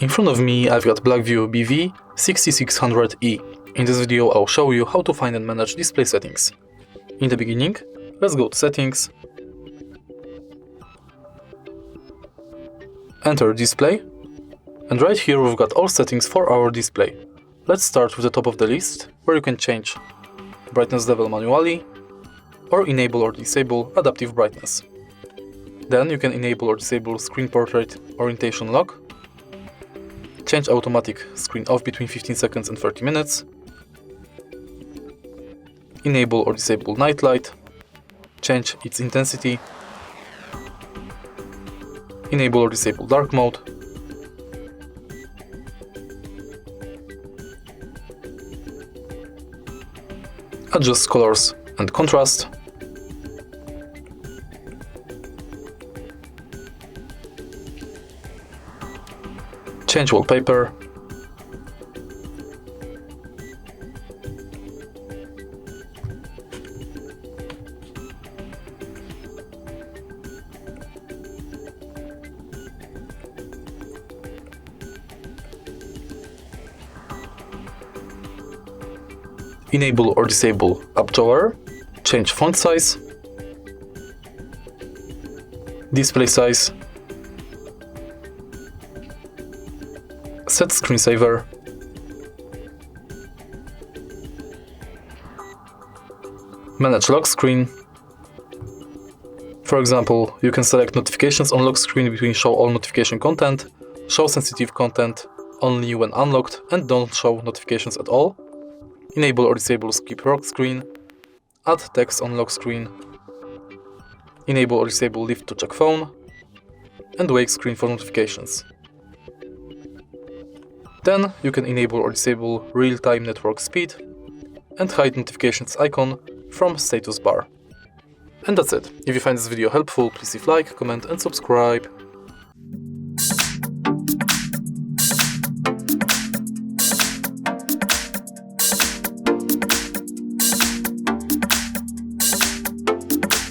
In front of me I've got Blackview BV 6600E. In this video I'll show you how to find and manage display settings. In the beginning, let's go to Settings, enter Display, and right here we've got all settings for our display. Let's start with the top of the list, where you can change brightness level manually, or enable or disable adaptive brightness. Then you can enable or disable screen portrait orientation lock, change automatic screen off between 15 seconds and 30 minutes, enable or disable night light, change its intensity, enable or disable dark mode, adjust colors and contrast, change wallpaper, enable or disable up drawer, change font size, display size, set screensaver, manage lock screen. For example, you can select notifications on lock screen between show all notification content, show sensitive content only when unlocked, and don't show notifications at all. Enable or disable skip lock screen, add text on lock screen, enable or disable lift to check phone, and wake screen for notifications. Then you can enable or disable real-time network speed and hide notifications icon from status bar. And that's it. If you find this video helpful, please leave like, comment and subscribe.